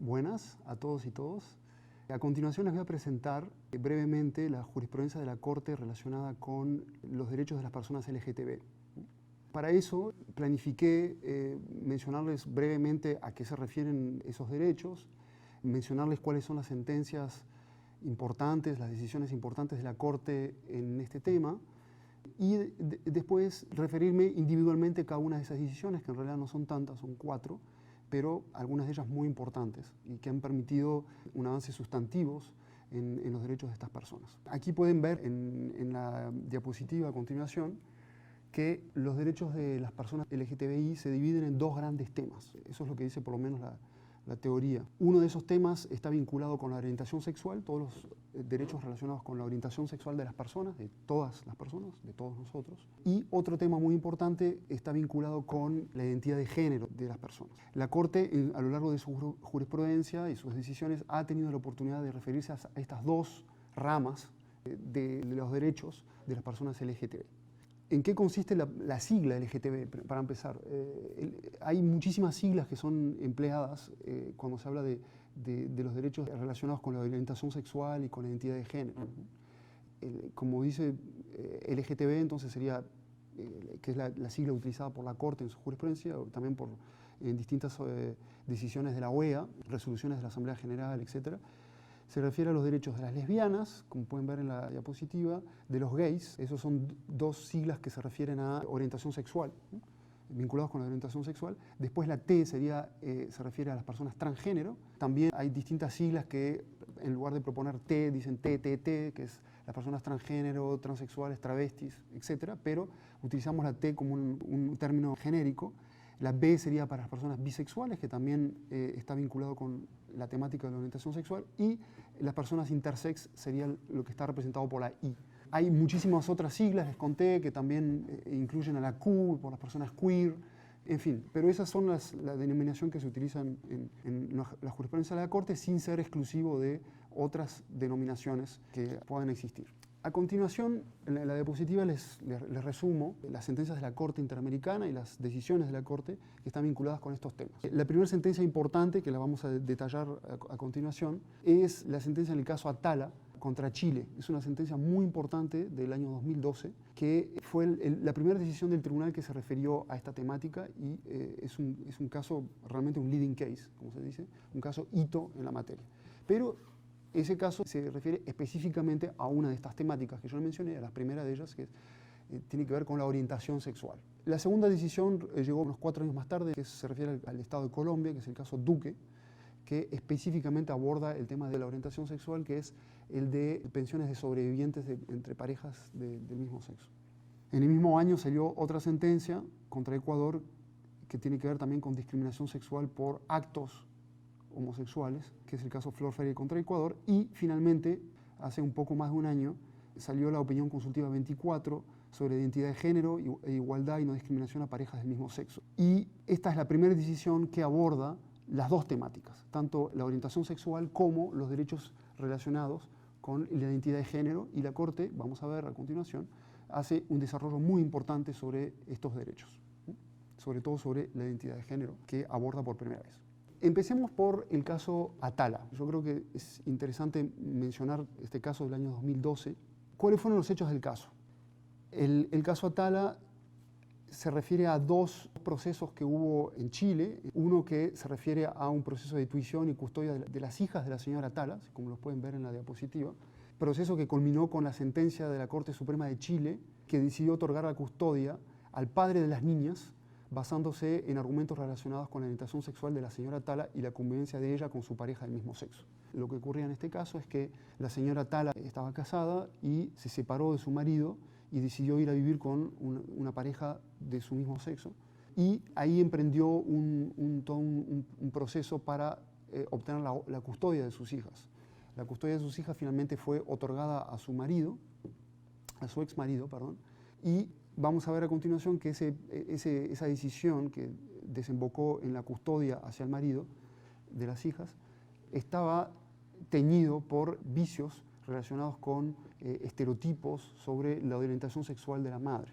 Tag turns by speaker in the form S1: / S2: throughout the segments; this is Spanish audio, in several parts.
S1: Buenas a todos y todas. A continuación les voy a presentar brevemente la jurisprudencia de la Corte relacionada con los derechos de las personas LGTB. Para eso planifiqué mencionarles brevemente a qué se refieren esos derechos, mencionarles cuáles son las sentencias importantes, las decisiones importantes de la Corte en este tema y después referirme individualmente a cada una de esas decisiones, que en realidad no son tantas, son 4, pero algunas de ellas muy importantes y que han permitido un avance sustantivos en los derechos de estas personas. Aquí pueden ver en la diapositiva a continuación que los derechos de las personas LGTBI se dividen en 2 grandes temas. Eso es lo que dice por lo menos la teoría. Uno de esos temas está vinculado con la orientación sexual, todos los derechos relacionados con la orientación sexual de las personas, de todas las personas, de todos nosotros. Y otro tema muy importante está vinculado con la identidad de género de las personas. La Corte, a lo largo de su jurisprudencia y sus decisiones, ha tenido la oportunidad de referirse a estas 2 ramas de los derechos de las personas LGTBI. ¿En qué consiste la sigla LGTB? Para empezar, hay muchísimas siglas que son empleadas cuando se habla de los derechos relacionados con la orientación sexual y con la identidad de género. Como dice LGTB, entonces sería, que es la sigla utilizada por la Corte en su jurisprudencia, o también en distintas decisiones de la OEA, resoluciones de la Asamblea General, etc. Se refiere a los derechos de las lesbianas, como pueden ver en la diapositiva, de los gays. Esos son 2 siglas que se refieren a orientación sexual, ¿no? Vinculados con la orientación sexual. Después la T se refiere a las personas transgénero. También hay distintas siglas que en lugar de proponer T, dicen TTT, que es las personas transgénero, transexuales, travestis, etc. Pero utilizamos la T como un término genérico. La B sería para las personas bisexuales, que también está vinculado con la temática de la orientación sexual, y las personas intersex sería lo que está representado por la I. Hay muchísimas otras siglas, les conté, que también incluyen a la Q, por las personas queer, en fin, pero esas son la denominación que se utilizan en la jurisprudencia de la Corte, sin ser exclusivo de otras denominaciones que puedan existir. A continuación, en la diapositiva les resumo las sentencias de la Corte Interamericana y las decisiones de la Corte que están vinculadas con estos temas. La primera sentencia importante, que la vamos a detallar a continuación, es la sentencia en el caso Atala contra Chile. Es una sentencia muy importante del año 2012, que fue la primera decisión del tribunal que se refirió a esta temática y es un caso, realmente un leading case, como se dice, un caso hito en la materia. Pero ese caso se refiere específicamente a una de estas temáticas que yo mencioné, a la primera de ellas, que tiene que ver con la orientación sexual. La segunda decisión llegó unos 4 años más tarde, que se refiere al Estado de Colombia, que es el caso Duque, que específicamente aborda el tema de la orientación sexual, que es el de pensiones de sobrevivientes entre parejas del mismo sexo. En el mismo año salió otra sentencia contra Ecuador que tiene que ver también con discriminación sexual por actos homosexuales, que es el caso Flor Freire contra Ecuador, y finalmente, hace un poco más de un año, salió la opinión consultiva 24 sobre identidad de género e igualdad y no discriminación a parejas del mismo sexo. Y esta es la primera decisión que aborda las 2 temáticas, tanto la orientación sexual como los derechos relacionados con la identidad de género, y la Corte, vamos a ver a continuación, hace un desarrollo muy importante sobre estos derechos, sobre todo sobre la identidad de género, que aborda por primera vez. Empecemos por el caso Atala. Yo creo que es interesante mencionar este caso del año 2012. ¿Cuáles fueron los hechos del caso? El caso Atala se refiere a 2 procesos que hubo en Chile. Uno que se refiere a un proceso de tuición y custodia de las hijas de la señora Atala, como los pueden ver en la diapositiva. Proceso que culminó con la sentencia de la Corte Suprema de Chile, que decidió otorgar la custodia al padre de las niñas, basándose en argumentos relacionados con la orientación sexual de la señora Atala y la convivencia de ella con su pareja del mismo sexo. Lo que ocurría en este caso es que la señora Atala estaba casada y se separó de su marido y decidió ir a vivir con una pareja de su mismo sexo, y ahí emprendió un proceso para obtener la custodia de sus hijas. La custodia de sus hijas finalmente fue otorgada a su marido, a su ex marido, perdón, y vamos a ver a continuación que esa decisión que desembocó en la custodia hacia el marido de las hijas estaba teñido por vicios relacionados con estereotipos sobre la orientación sexual de la madre.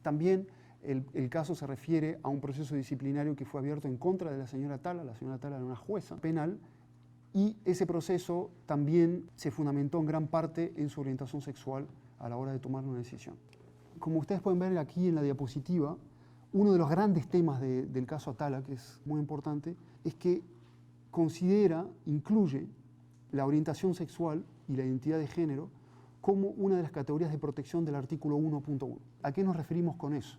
S1: También El caso se refiere a un proceso disciplinario que fue abierto en contra de la señora Atala. La señora Atala era una jueza penal, y ese proceso también se fundamentó en gran parte en su orientación sexual a la hora de tomar una decisión. Como ustedes pueden ver aquí en la diapositiva, uno de los grandes temas del caso Atala, que es muy importante, es que incluye la orientación sexual y la identidad de género como una de las categorías de protección del artículo 1.1. ¿A qué nos referimos con eso?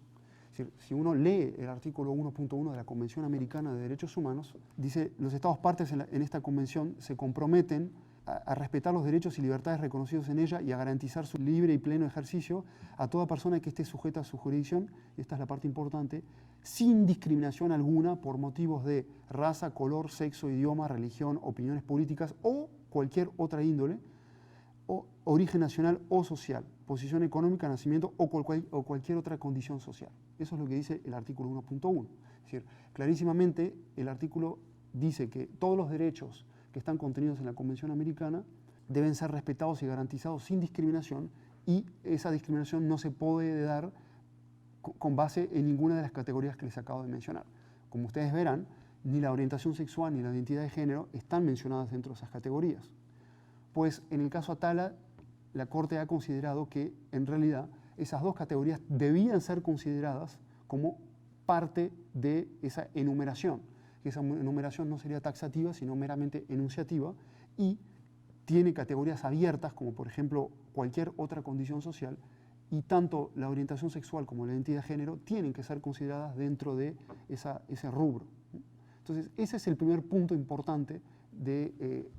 S1: Es decir, si uno lee el artículo 1.1 de la Convención Americana de Derechos Humanos, dice: los Estados partes en esta convención se comprometen a respetar los derechos y libertades reconocidos en ella y a garantizar su libre y pleno ejercicio a toda persona que esté sujeta a su jurisdicción, y esta es la parte importante, sin discriminación alguna por motivos de raza, color, sexo, idioma, religión, opiniones políticas o cualquier otra índole, o origen nacional o social, posición económica, nacimiento o cualquier otra condición social. Eso es lo que dice el artículo 1.1. Es decir, clarísimamente el artículo dice que todos los derechos que están contenidos en la Convención Americana deben ser respetados y garantizados sin discriminación, y esa discriminación no se puede dar con base en ninguna de las categorías que les acabo de mencionar. Como ustedes verán, ni la orientación sexual ni la identidad de género están mencionadas dentro de esas categorías. Pues en el caso Atala, la Corte ha considerado que en realidad esas dos categorías debían ser consideradas como parte de esa enumeración. Esa enumeración no sería taxativa, sino meramente enunciativa, y tiene categorías abiertas, como por ejemplo cualquier otra condición social, y tanto la orientación sexual como la identidad de género tienen que ser consideradas dentro de ese rubro. Entonces, ese es el primer punto importante de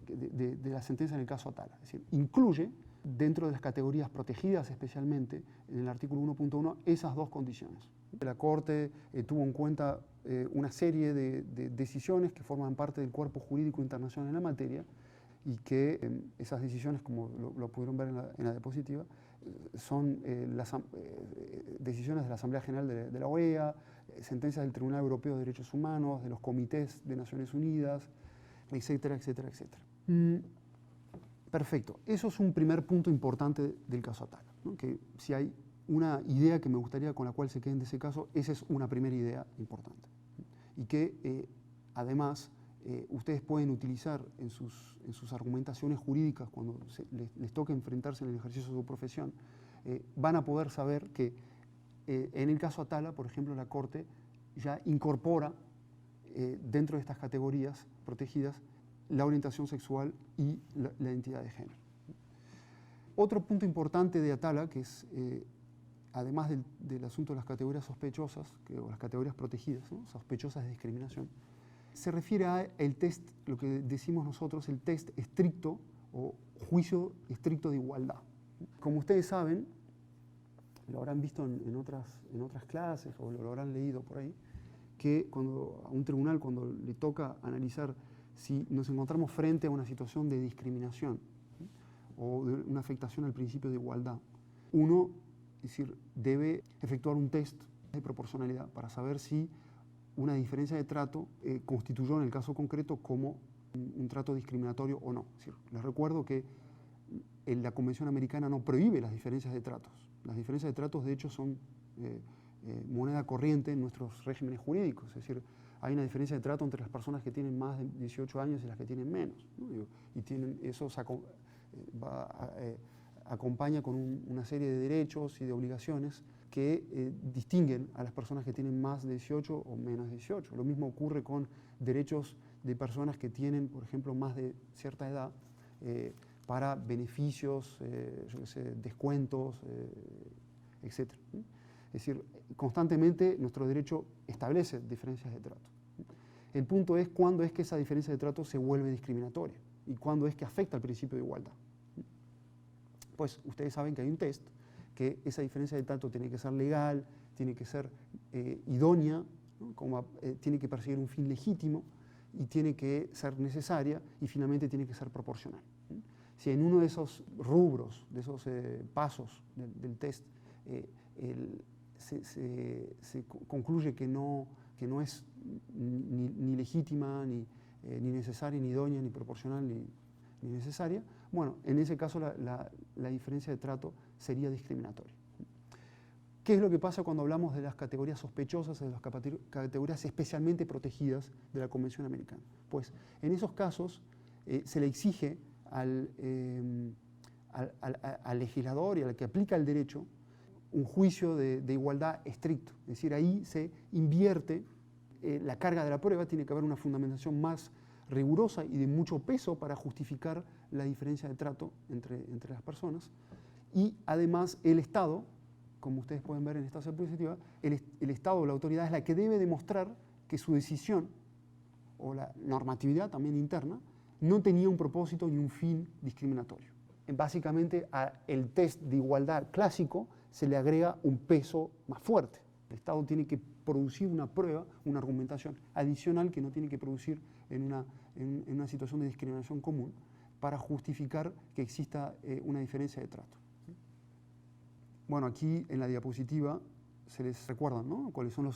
S1: la sentencia en el caso Atala. Es decir, incluye dentro de las categorías protegidas, especialmente en el artículo 1.1, esas dos condiciones. La Corte tuvo en cuenta una serie de decisiones que forman parte del cuerpo jurídico internacional en la materia, y que esas decisiones, como lo pudieron ver en la diapositiva, son las decisiones de la Asamblea General de la OEA, sentencias del Tribunal Europeo de Derechos Humanos, de los comités de Naciones Unidas, etcétera, etcétera, etcétera. Perfecto. Eso es un primer punto importante del caso Atala, ¿no? Que si hay una idea que me gustaría con la cual se queden de ese caso, esa es una primera idea importante. Y que además ustedes pueden utilizar en sus argumentaciones jurídicas cuando les toque enfrentarse en el ejercicio de su profesión. Van a poder saber que en el caso Atala, por ejemplo, la Corte ya incorpora dentro de estas categorías protegidas la orientación sexual y la identidad de género. Otro punto importante de Atala, que es, además del asunto de las categorías sospechosas, o las categorías protegidas, ¿no?, sospechosas de discriminación, se refiere a el test, lo que decimos nosotros, el test estricto o juicio estricto de igualdad. Como ustedes saben, lo habrán visto en otras clases o lo habrán leído por ahí, que a un tribunal, cuando le toca analizar si nos encontramos frente a una situación de discriminación, ¿sí?, o de una afectación al principio de igualdad, uno, es decir, debe efectuar un test de proporcionalidad para saber si una diferencia de trato constituyó en el caso concreto como un trato discriminatorio o no. Es decir, les recuerdo que la Convención Americana no prohíbe las diferencias de tratos. Las diferencias de tratos, de hecho, son moneda corriente en nuestros regímenes jurídicos. Es decir, hay una diferencia de trato entre las personas que tienen más de 18 años y las que tienen menos, ¿no? Y eso acompaña con una serie de derechos y de obligaciones que distinguen a las personas que tienen más de 18 o menos de 18. Lo mismo ocurre con derechos de personas que tienen, por ejemplo, más de cierta edad, para beneficios, yo qué sé, descuentos, etc. Es decir, constantemente nuestro derecho establece diferencias de trato. El punto es cuándo es que esa diferencia de trato se vuelve discriminatoria y cuándo es que afecta al principio de igualdad. Pues ustedes saben que hay un test, que esa diferencia de trato tiene que ser legal, tiene que ser idónea, ¿no? Tiene que perseguir un fin legítimo y tiene que ser necesaria y finalmente tiene que ser proporcional. Si en uno de esos rubros, de esos pasos del test, se concluye que no es ni legítima, ni necesaria, ni idónea, ni proporcional, ni necesaria, bueno, en ese caso la diferencia de trato sería discriminatoria. ¿Qué es lo que pasa cuando hablamos de las categorías sospechosas, de las categorías especialmente protegidas de la Convención Americana? Pues en esos casos se le exige al legislador y al que aplica el derecho un juicio de igualdad estricto. Es decir, ahí se invierte la carga de la prueba, tiene que haber una fundamentación más rigurosa y de mucho peso para justificar la diferencia de trato entre las personas. Y además el Estado, como ustedes pueden ver en esta diapositiva, el Estado o la autoridad es la que debe demostrar que su decisión, o la normatividad también interna, no tenía un propósito ni un fin discriminatorio. Básicamente al test de igualdad clásico se le agrega un peso más fuerte. El Estado tiene que producir una prueba, una argumentación adicional que no tiene que producir en una situación de discriminación común para justificar que exista una diferencia de trato. Bueno, aquí en la diapositiva se les recuerdan, ¿no?, cuáles son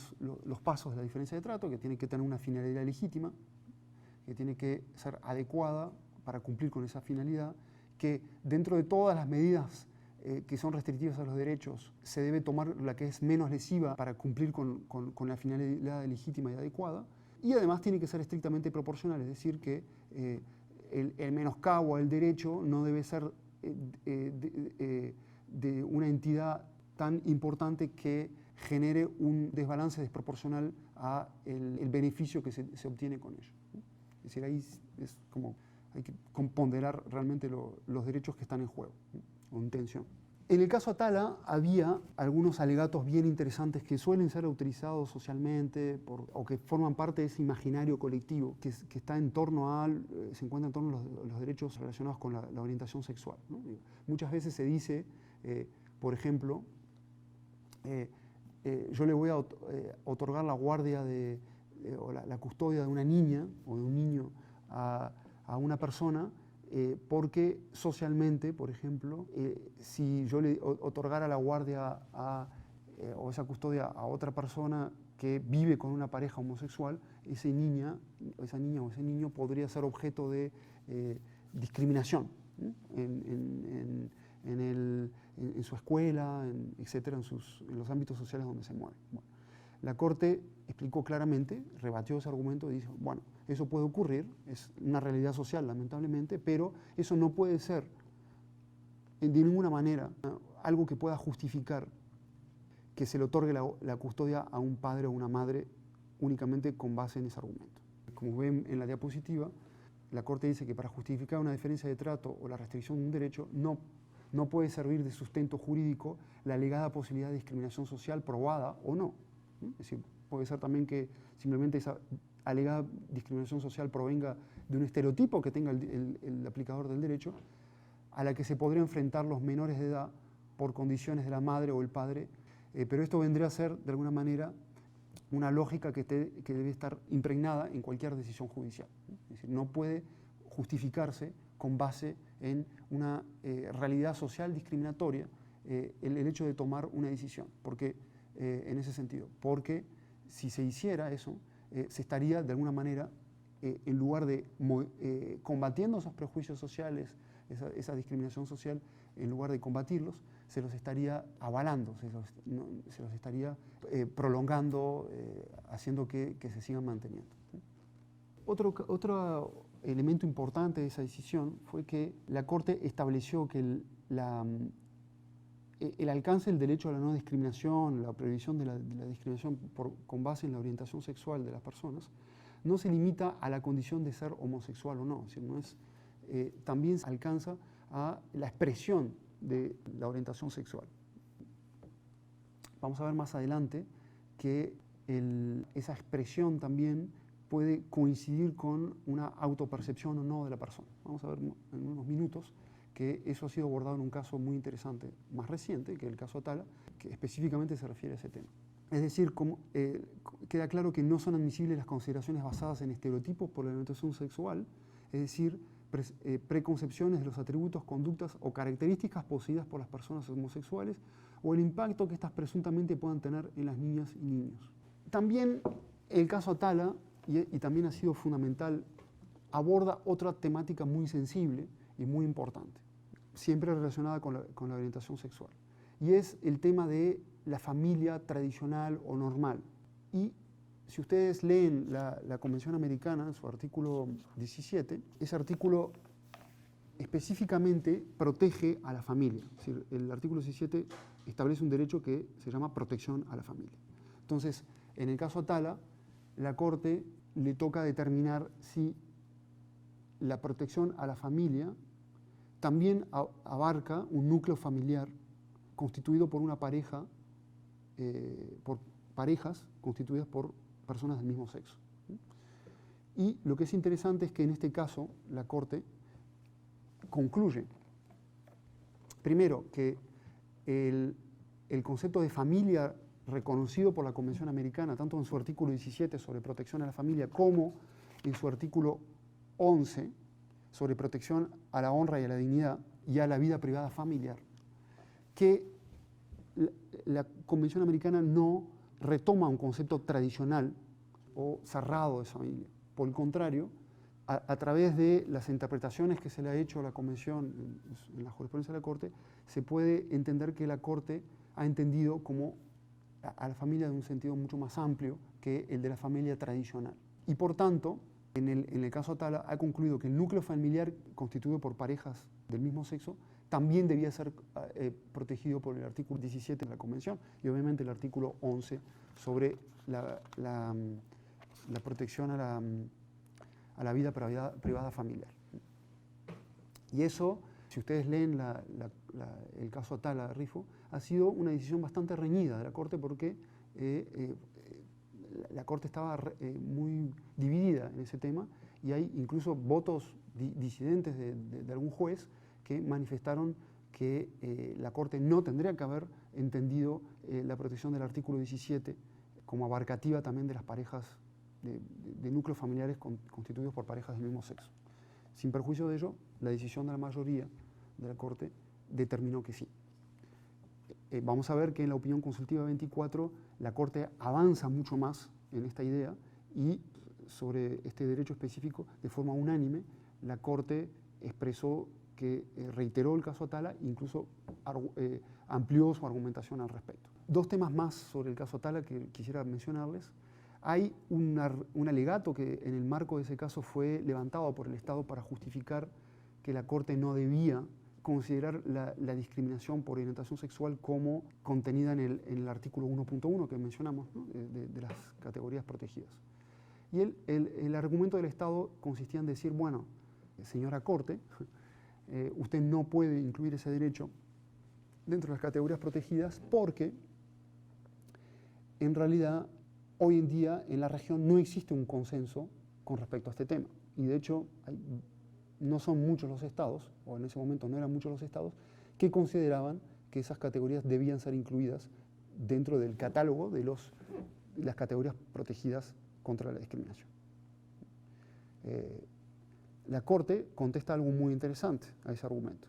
S1: los pasos de la diferencia de trato, que tiene que tener una finalidad legítima, que tiene que ser adecuada para cumplir con esa finalidad, que dentro de todas las medidas que son restrictivas a los derechos, se debe tomar la que es menos lesiva para cumplir con la finalidad legítima y adecuada, y además tiene que ser estrictamente proporcional, es decir, que el menoscabo al derecho no debe ser de una entidad tan importante que genere un desbalance desproporcional a el beneficio que se obtiene con ello. Es decir, ahí es como hay que ponderar realmente los derechos que están en juego, o en tensión. En el caso Atala había algunos alegatos bien interesantes que suelen ser utilizados socialmente o que forman parte de ese imaginario colectivo que está en torno se encuentra en torno a los derechos relacionados con la orientación sexual, ¿no? Muchas veces se dice, por ejemplo, yo le voy a otorgar la guardia o la custodia de una niña o de un niño a una persona porque socialmente, por ejemplo, si yo le otorgara la guardia o esa custodia a otra persona que vive con una pareja homosexual, esa niña o ese niño podría ser objeto de discriminación, ¿sí?, en su escuela, etcétera, en los ámbitos sociales donde se mueve. Bueno, la Corte explicó claramente, rebatió ese argumento y dijo, bueno, eso puede ocurrir, es una realidad social lamentablemente, pero eso no puede ser de ninguna manera algo que pueda justificar que se le otorgue la custodia a un padre o una madre únicamente con base en ese argumento. Como ven en la diapositiva, la Corte dice que para justificar una diferencia de trato o la restricción de un derecho no puede servir de sustento jurídico la alegada posibilidad de discriminación social probada o no. Es decir, puede ser también que simplemente esa alegada discriminación social provenga de un estereotipo que tenga el aplicador del derecho, a la que se podría enfrentar los menores de edad por condiciones de la madre o el padre, pero esto vendría a ser, de alguna manera, una lógica que debe estar impregnada en cualquier decisión judicial. Es decir, no puede justificarse con base en una realidad social discriminatoria el hecho de tomar una decisión, porque en ese sentido, porque si se hiciera eso, se estaría de alguna manera, en lugar de combatiendo esos prejuicios sociales, esa discriminación social, en lugar de combatirlos, se los estaría avalando, se los estaría prolongando, haciendo que se sigan manteniendo. Otro elemento importante de esa decisión fue que la Corte estableció que el alcance del derecho a la no discriminación, la prohibición de la discriminación con base en la orientación sexual de las personas, no se limita a la condición de ser homosexual o no, sino también alcanza a la expresión de la orientación sexual. Vamos a ver más adelante que esa expresión también puede coincidir con una autopercepción o no de la persona. Vamos a ver en unos minutos que eso ha sido abordado en un caso muy interesante, más reciente, que el caso Atala, que específicamente se refiere a ese tema. Es decir, queda claro que no son admisibles las consideraciones basadas en estereotipos por la orientación sexual, es decir, preconcepciones de los atributos, conductas o características poseídas por las personas homosexuales o el impacto que éstas presuntamente puedan tener en las niñas y niños. También el caso Atala, y también ha sido fundamental, aborda otra temática muy sensible y muy importante, siempre relacionada con la orientación sexual, y es el tema de la familia tradicional o normal. Y si ustedes leen la Convención Americana, en su artículo 17, ese artículo específicamente protege a la familia. Es decir, el artículo 17 establece un derecho que se llama protección a la familia. Entonces, en el caso Atala, la Corte le toca determinar si la protección a la familia también abarca un núcleo familiar constituido por una pareja, por parejas constituidas por personas del mismo sexo. Y lo que es interesante es que en este caso la Corte concluye, primero, que el concepto de familia reconocido por la Convención Americana, tanto en su artículo 17 sobre protección a la familia como en su artículo 11 sobre protección a la honra y a la dignidad y a la vida privada familiar, que la Convención Americana no retoma un concepto tradicional o cerrado de familia. Por el contrario, a través de las interpretaciones que se le ha hecho a la Convención en la jurisprudencia de la Corte, se puede entender que la Corte ha entendido como a la familia de un sentido mucho más amplio que el de la familia tradicional. Y por tanto, en el caso Atala, ha concluido que el núcleo familiar constituido por parejas del mismo sexo también debía ser protegido por el artículo 17 de la Convención y obviamente el artículo 11 sobre la protección a la vida privada familiar. Y eso, si ustedes leen el caso Atala de Rifo, ha sido una decisión bastante reñida de la Corte porque la Corte estaba muy dividida en ese tema y hay incluso votos disidentes de algún juez que manifestaron que la Corte no tendría que haber entendido la protección del artículo 17 como abarcativa también de las parejas, de núcleos familiares constituidos por parejas del mismo sexo. Sin perjuicio de ello, la decisión de la mayoría de la Corte determinó que sí. Vamos a ver que en la opinión consultiva 24 la Corte avanza mucho más en esta idea y sobre este derecho específico, de forma unánime, la Corte expresó que reiteró el caso Atala e incluso amplió su argumentación al respecto. Dos temas más sobre el caso Atala que quisiera mencionarles. Hay un alegato que en el marco de ese caso fue levantado por el Estado para justificar que la Corte no debía considerar la discriminación por orientación sexual como contenida en el artículo 1.1 que mencionamos, ¿no? de las categorías protegidas. Y el argumento del Estado consistía en decir, bueno, señora Corte, usted no puede incluir ese derecho dentro de las categorías protegidas porque en realidad hoy en día en la región no existe un consenso con respecto a este tema. Y de hecho no son muchos los estados, o en ese momento no eran muchos los estados, que consideraban que esas categorías debían ser incluidas dentro del catálogo de las categorías protegidas contra la discriminación. La Corte contesta algo muy interesante a ese argumento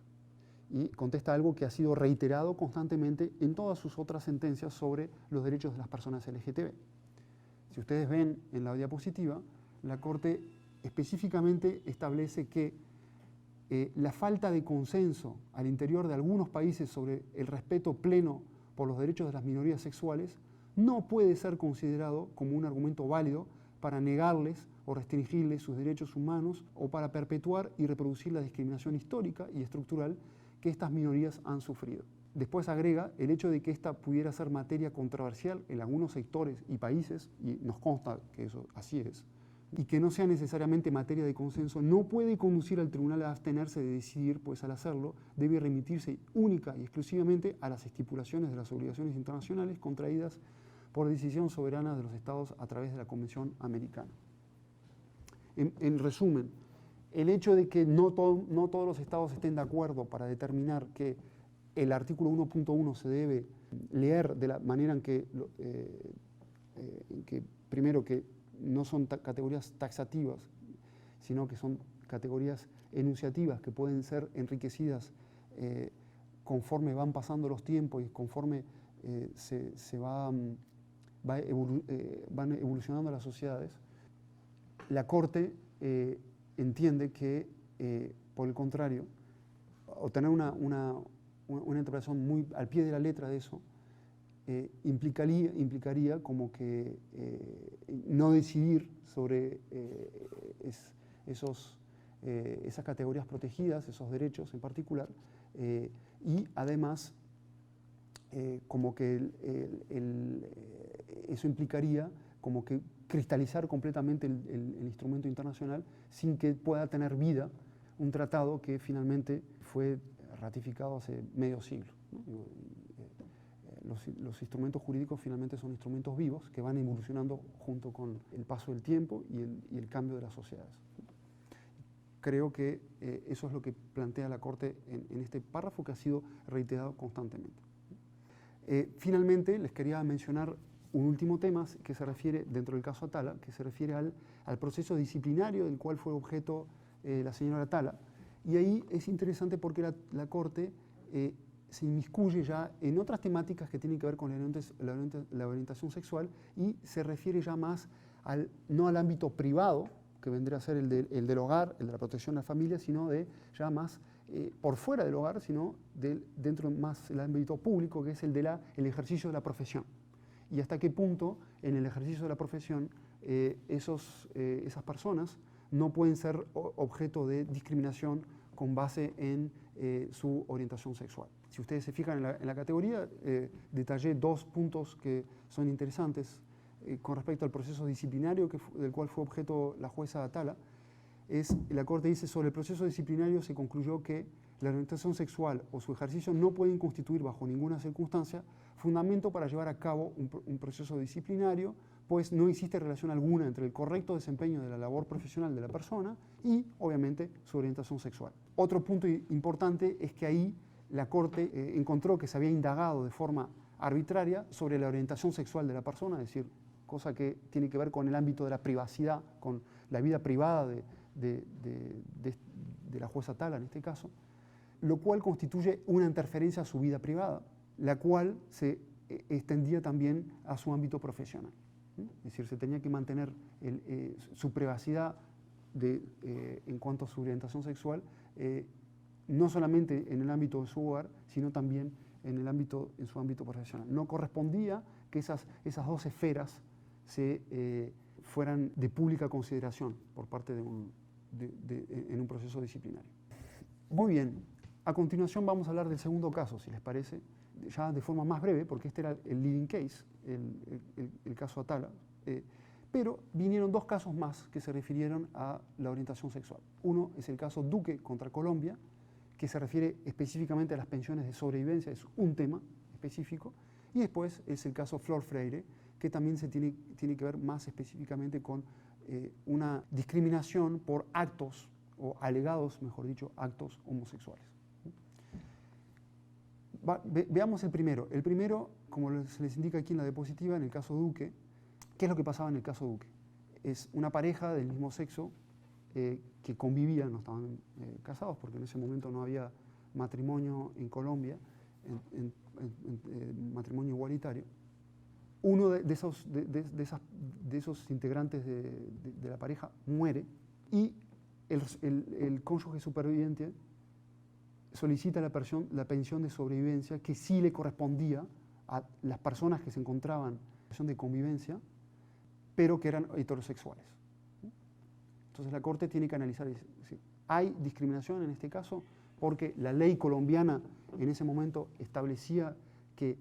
S1: y contesta algo que ha sido reiterado constantemente en todas sus otras sentencias sobre los derechos de las personas LGTB. Si ustedes ven en la diapositiva, la Corte específicamente establece que la falta de consenso al interior de algunos países sobre el respeto pleno por los derechos de las minorías sexuales no puede ser considerado como un argumento válido para negarles o restringirles sus derechos humanos o para perpetuar y reproducir la discriminación histórica y estructural que estas minorías han sufrido. Después agrega el hecho de que esta pudiera ser materia controversial en algunos sectores y países, y nos consta que eso así es, y que no sea necesariamente materia de consenso, no puede conducir al tribunal a abstenerse de decidir, pues al hacerlo debe remitirse única y exclusivamente a las estipulaciones de las obligaciones internacionales contraídas por decisión soberana de los estados a través de la Convención Americana. En resumen, el hecho de que no todos los estados estén de acuerdo para determinar que el artículo 1.1 se debe leer de la manera en que primero que no son categorías taxativas, sino que son categorías enunciativas que pueden ser enriquecidas conforme van pasando los tiempos y conforme van evolucionando las sociedades. La Corte entiende que, por el contrario, obtener una interpretación muy al pie de la letra de eso implicaría como que no decidir sobre esas categorías protegidas, esos derechos en particular, y además como que eso implicaría como que cristalizar completamente el instrumento internacional sin que pueda tener vida un tratado que finalmente fue ratificado hace medio siglo, ¿no? Los instrumentos jurídicos finalmente son instrumentos vivos que van evolucionando junto con el paso del tiempo y el cambio de las sociedades. Creo que eso es lo que plantea la Corte en este párrafo que ha sido reiterado constantemente. Finalmente, les quería mencionar un último tema que se refiere, dentro del caso Atala, que se refiere al proceso disciplinario del cual fue objeto la señora Atala. Y ahí es interesante porque la Corte se inmiscuye ya en otras temáticas que tienen que ver con la orientación sexual y se refiere ya más no al ámbito privado, que vendría a ser el del hogar, el de la protección de la familia, sino ya más por fuera del hogar, sino dentro más del ámbito público, que es el ejercicio de la profesión. Y hasta qué punto en el ejercicio de la profesión esas personas no pueden ser objeto de discriminación con base en su orientación sexual. Si ustedes se fijan en la categoría, detallé 2 puntos que son interesantes con respecto al proceso disciplinario del cual fue objeto la jueza Atala. La Corte dice: sobre el proceso disciplinario se concluyó que la orientación sexual o su ejercicio no pueden constituir bajo ninguna circunstancia fundamento para llevar a cabo un proceso disciplinario, pues no existe relación alguna entre el correcto desempeño de la labor profesional de la persona y, obviamente, su orientación sexual. Otro punto importante es que ahí la Corte encontró que se había indagado de forma arbitraria sobre la orientación sexual de la persona, es decir, cosa que tiene que ver con el ámbito de la privacidad, con la vida privada de la jueza Atala en este caso, lo cual constituye una interferencia a su vida privada, la cual se extendía también a su ámbito profesional. Es decir, se tenía que mantener su privacidad en cuanto a su orientación sexual, no solamente en el ámbito de su hogar, sino también en su ámbito profesional. No correspondía que esas 2 esferas fueran de pública consideración por parte en un proceso disciplinario. Muy bien, a continuación vamos a hablar del segundo caso, si les parece, ya de forma más breve, porque este era el leading case, el caso Atala, pero vinieron 2 casos más que se refirieron a la orientación sexual. Uno es el caso Duque contra Colombia, que se refiere específicamente a las pensiones de sobrevivencia, es un tema específico, y después es el caso Flor Freire, que también tiene que ver más específicamente con una discriminación por actos, o alegados, mejor dicho, actos homosexuales. Veamos el primero. El primero, como se les indica aquí en la diapositiva, en el caso Duque, ¿qué es lo que pasaba en el caso Duque? Es una pareja del mismo sexo que convivían, no estaban casados, porque en ese momento no había matrimonio en Colombia, matrimonio igualitario. Uno de esos integrantes de la pareja muere y el cónyuge superviviente solicita la pensión de sobrevivencia que sí le correspondía a las personas que se encontraban en situación de convivencia, pero que eran heterosexuales. Entonces la Corte tiene que analizar, es decir, hay discriminación en este caso porque la ley colombiana en ese momento establecía que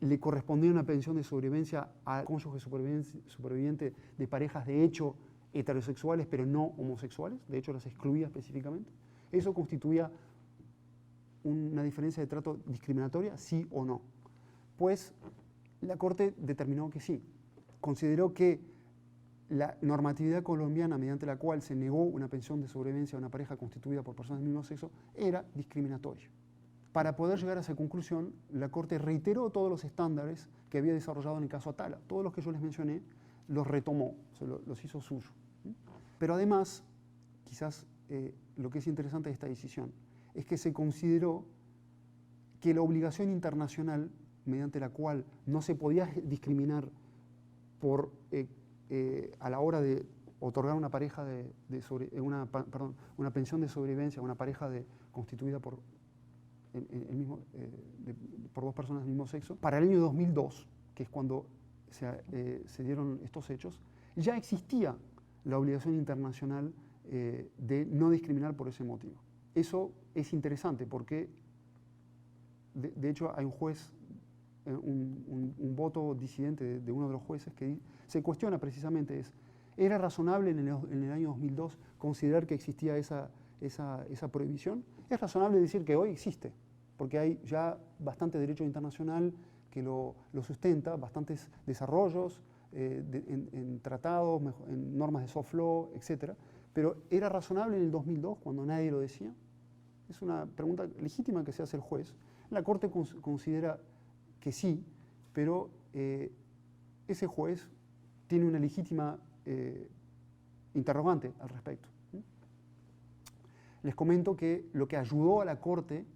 S1: le correspondía una pensión de sobrevivencia al cónyuge superviviente de parejas de hecho heterosexuales pero no homosexuales, de hecho las excluía específicamente. Eso constituía una diferencia de trato discriminatoria, sí o no. Pues la Corte determinó que sí. Consideró que la normatividad colombiana mediante la cual se negó una pensión de sobrevivencia a una pareja constituida por personas del mismo sexo era discriminatoria. Para poder llegar a esa conclusión, la Corte reiteró todos los estándares que había desarrollado en el caso Atala. Todos los que yo les mencioné los retomó, los hizo suyo. Pero además, quizás lo que es interesante de esta decisión es que se consideró que la obligación internacional mediante la cual no se podía discriminar a la hora de otorgar una una pensión de sobrevivencia a una pareja constituida por por dos personas del mismo sexo. Para el año 2002, que es cuando se dieron estos hechos, ya existía la obligación internacional de no discriminar por ese motivo. Eso es interesante porque, de hecho, hay un juez, un voto disidente de uno de los jueces que se cuestiona precisamente ¿era razonable en el año 2002 considerar que existía esa prohibición? Es razonable decir que hoy existe, porque hay ya bastante derecho internacional que lo sustenta, bastantes desarrollos en tratados, en normas de soft law, etc. Pero ¿era razonable en el 2002 cuando nadie lo decía? Es una pregunta legítima que se hace el juez. La Corte considera que sí, pero ese juez tiene una legítima interrogante al respecto. Les comento que lo que ayudó a la Corte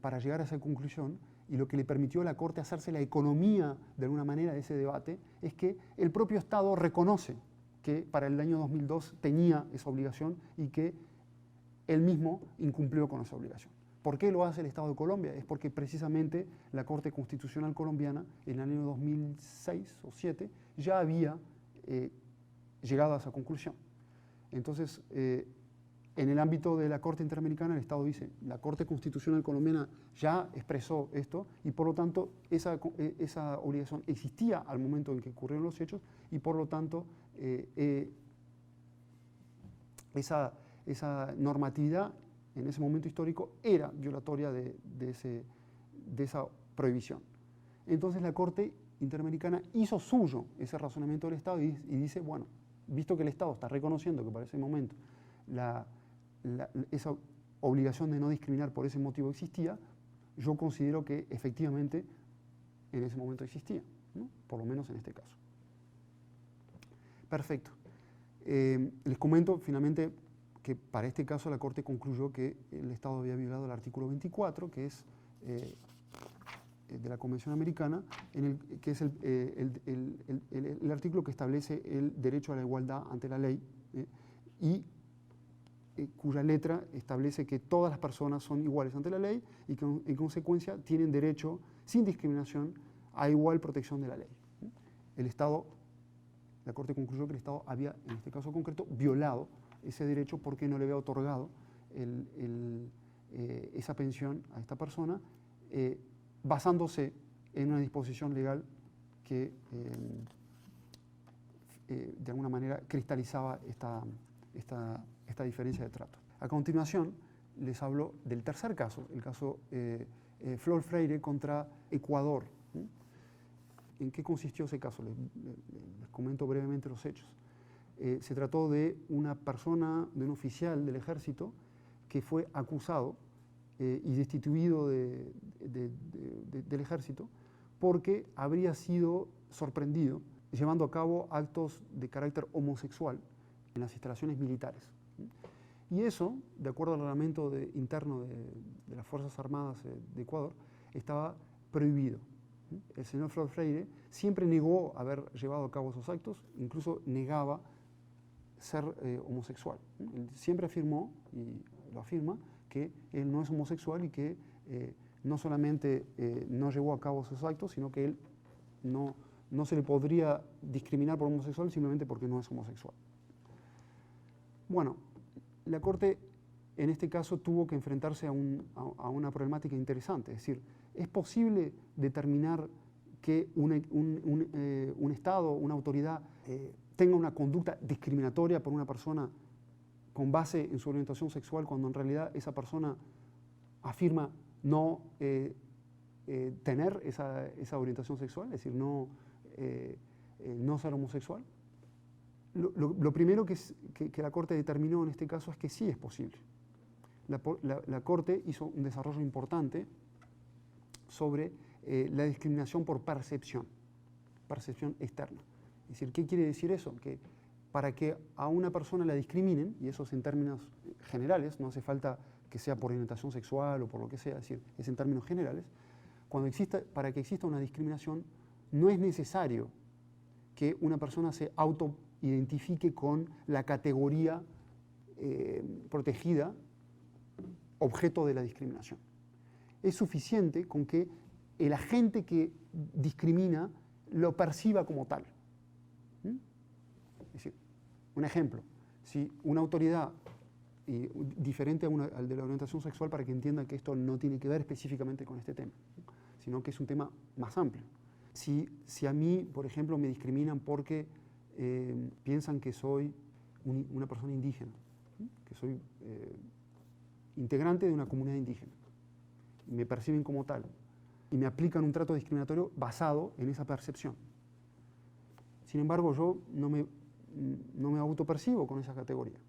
S1: para llegar a esa conclusión y lo que le permitió a la Corte hacerse la economía de alguna manera de ese debate es que el propio Estado reconoce que para el año 2002 tenía esa obligación y que él mismo incumplió con esa obligación. ¿Por qué lo hace el Estado de Colombia? Es porque precisamente la Corte Constitucional Colombiana en el año 2006 o 2007 ya había llegado a esa conclusión. Entonces, en el ámbito de la Corte Interamericana, el Estado dice, la Corte Constitucional Colombiana ya expresó esto y por lo tanto esa obligación existía al momento en que ocurrieron los hechos y por lo tanto esa normatividad en ese momento histórico era violatoria de esa prohibición. Entonces la Corte Interamericana hizo suyo ese razonamiento del Estado y dice, bueno, visto que el Estado está reconociendo que para ese momento esa obligación de no discriminar por ese motivo existía, yo considero que efectivamente en ese momento existía, ¿no? Por lo menos en este caso. Perfecto. Les comento finalmente que para este caso la Corte concluyó que el Estado había violado el artículo 24, que es de la Convención Americana, que es el artículo que establece el derecho a la igualdad ante la ley y cuya letra establece que todas las personas son iguales ante la ley y que en consecuencia tienen derecho, sin discriminación, a igual protección de la ley. La Corte concluyó que el Estado había, en este caso concreto, violado ese derecho porque no le había otorgado esa pensión a esta persona basándose en una disposición legal que de alguna manera cristalizaba esta diferencia de trato. A continuación, les hablo del tercer caso, el caso Flor Freire contra Ecuador. ¿En qué consistió ese caso? Les comento brevemente los hechos. Se trató de una persona, de un oficial del ejército que fue acusado y destituido del ejército porque habría sido sorprendido llevando a cabo actos de carácter homosexual en las instalaciones militares. Y eso, de acuerdo al reglamento interno de las Fuerzas Armadas de Ecuador, estaba prohibido. El señor Flor Freire siempre negó haber llevado a cabo esos actos, incluso negaba ser homosexual. Él siempre afirmó, y lo afirma, que él no es homosexual y que no solamente no llevó a cabo esos actos, sino que él no se le podría discriminar por homosexual simplemente porque no es homosexual. Bueno, la Corte en este caso tuvo que enfrentarse a una problemática interesante, es decir, ¿es posible determinar que un Estado, una autoridad, tenga una conducta discriminatoria por una persona con base en su orientación sexual cuando en realidad esa persona afirma no tener esa orientación sexual, es decir, no ser homosexual? Lo primero que la Corte determinó en este caso es que sí es posible. La Corte hizo un desarrollo importante sobre la discriminación por percepción externa. Es decir, ¿qué quiere decir eso? Que para que a una persona la discriminen, y eso es en términos generales, no hace falta que sea por orientación sexual o por lo que sea, es decir, es en términos generales, para que exista una discriminación no es necesario que una persona se autoidentifique con la categoría protegida objeto de la discriminación. Es suficiente con que el agente que discrimina lo perciba como tal. Es decir, un ejemplo, si una autoridad diferente al de la orientación sexual, para que entiendan que esto no tiene que ver específicamente con este tema, sino que es un tema más amplio. Si a mí, por ejemplo, me discriminan porque piensan que soy una persona indígena, que soy integrante de una comunidad indígena, y me perciben como tal, y me aplican un trato discriminatorio basado en esa percepción. Sin embargo, yo no me autopercibo con esa categoría.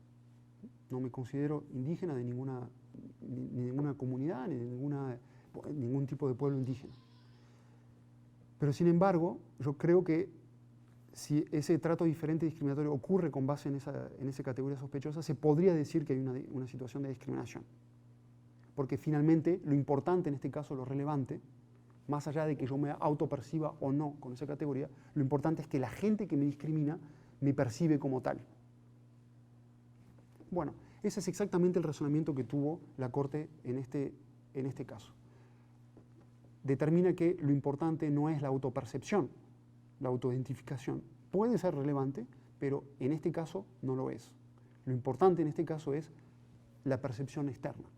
S1: No me considero indígena de ninguna comunidad, ni de ningún tipo de pueblo indígena. Pero sin embargo, yo creo que si ese trato diferente discriminatorio ocurre con base en esa categoría sospechosa, se podría decir que hay una situación de discriminación. Porque finalmente lo importante en este caso, lo relevante, más allá de que yo me autoperciba o no con esa categoría, lo importante es que la gente que me discrimina me percibe como tal. Bueno, ese es exactamente el razonamiento que tuvo la Corte en este caso. Determina que lo importante no es la autopercepción, la autoidentificación. Puede ser relevante, pero en este caso no lo es. Lo importante en este caso es la percepción externa,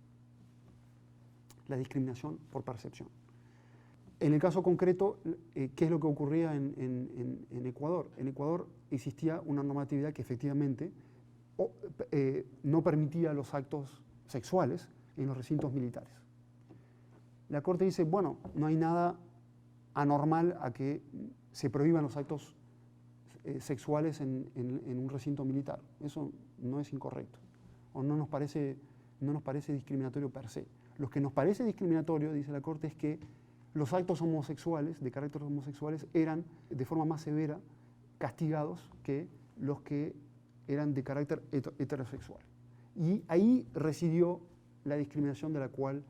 S1: la discriminación por percepción. En el caso concreto, ¿qué es lo que ocurría en Ecuador? En Ecuador existía una normatividad que efectivamente no permitía los actos sexuales en los recintos militares. La Corte dice, bueno, no hay nada anormal a que se prohíban los actos sexuales en un recinto militar. Eso no es incorrecto, o no nos parece discriminatorio per se. Lo que nos parece discriminatorio, dice la Corte, es que los actos homosexuales, de carácter homosexuales, eran de forma más severa castigados que los que eran de carácter heterosexual. Y ahí residió la discriminación de la cual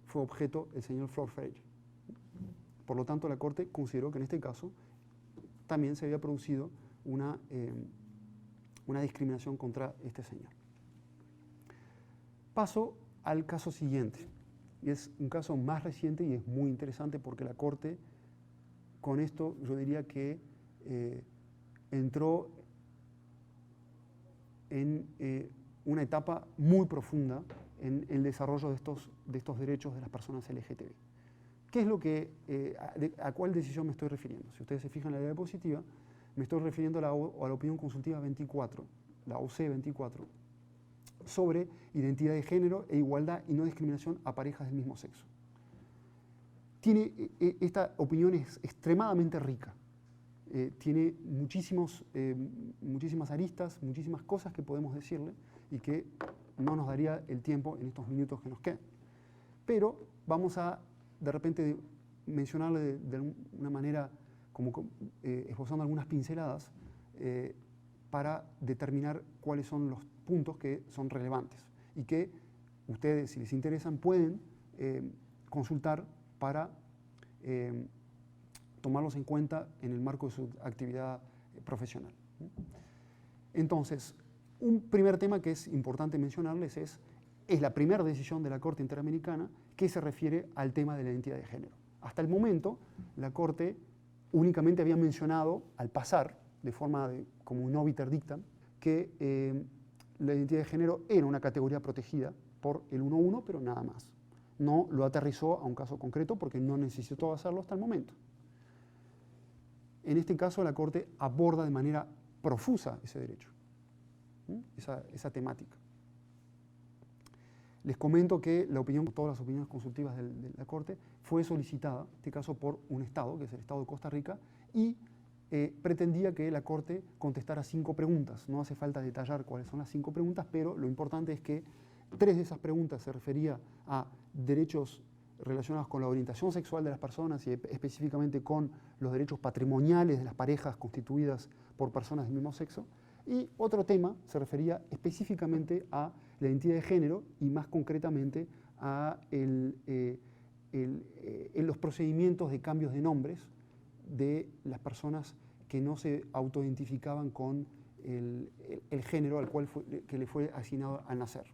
S1: fue objeto el señor Flor Freire. Por lo tanto, la Corte consideró que en este caso también se había producido una discriminación contra este señor. Paso al caso siguiente, y es un caso más reciente y es muy interesante porque la Corte, con esto yo diría que entró en una etapa muy profunda en el desarrollo de estos derechos de las personas LGTB. ¿Qué es lo que, a cuál decisión me estoy refiriendo? Si ustedes se fijan en la diapositiva, me estoy refiriendo a la opinión consultiva 24, la OC 24, sobre identidad de género e igualdad y no discriminación a parejas del mismo sexo. Esta opinión es extremadamente rica. Tiene muchísimas aristas, muchísimas cosas que podemos decirle y que no nos daría el tiempo en estos minutos que nos quedan. Pero vamos a, de repente, mencionarle de una manera, esbozando algunas pinceladas, para determinar cuáles son los puntos que son relevantes y que ustedes, si les interesan, pueden consultar para tomarlos en cuenta en el marco de su actividad profesional. Entonces, un primer tema que es importante mencionarles es la primera decisión de la Corte Interamericana que se refiere al tema de la identidad de género. Hasta el momento, la Corte únicamente había mencionado, al pasar, de forma como un obiter dictam, que la identidad de género era una categoría protegida por el 1.1, pero nada más. No lo aterrizó a un caso concreto porque no necesitó hacerlo hasta el momento. En este caso, la Corte aborda de manera profusa ese derecho, esa temática. Les comento que todas las opiniones consultivas de la Corte fue solicitada, en este caso por un Estado, que es el Estado de Costa Rica, y pretendía que la Corte contestara 5 preguntas. No hace falta detallar cuáles son las 5 preguntas, pero lo importante es que 3 de esas preguntas se refería a derechos relacionados con la orientación sexual de las personas y específicamente con los derechos patrimoniales de las parejas constituidas por personas del mismo sexo. Y otro tema se refería específicamente a la identidad de género y más concretamente a los procedimientos de cambios de nombres de las personas que no se autoidentificaban con el género que le fue asignado al nacer.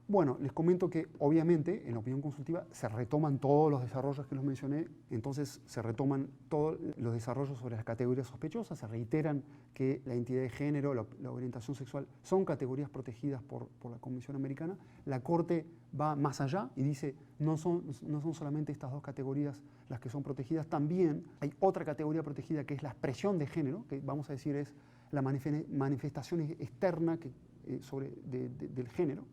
S1: Bueno, les comento que obviamente en la opinión consultiva se retoman todos los desarrollos que los mencioné, entonces se retoman todos los desarrollos sobre las categorías sospechosas, se reiteran que la identidad de género, la orientación sexual son categorías protegidas por la Convención Americana. La Corte va más allá y dice no son solamente estas dos categorías las que son protegidas, también hay otra categoría protegida que es la expresión de género, que vamos a decir es la manifestación externa del género.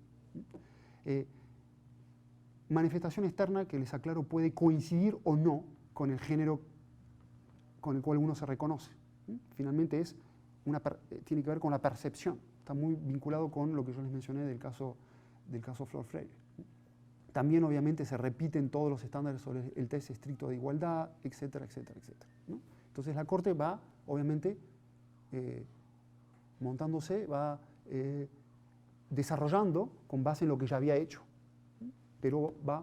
S1: Manifestación externa que les aclaro puede coincidir o no con el género con el cual uno se reconoce. Finalmente tiene que ver con la percepción, está muy vinculado con lo que yo les mencioné del caso Flor Freire. También obviamente se repiten todos los estándares sobre el test estricto de igualdad, etcétera, etcétera, etcétera, ¿no? Entonces la Corte va obviamente montándose, va desarrollando con base en lo que ya había hecho, pero va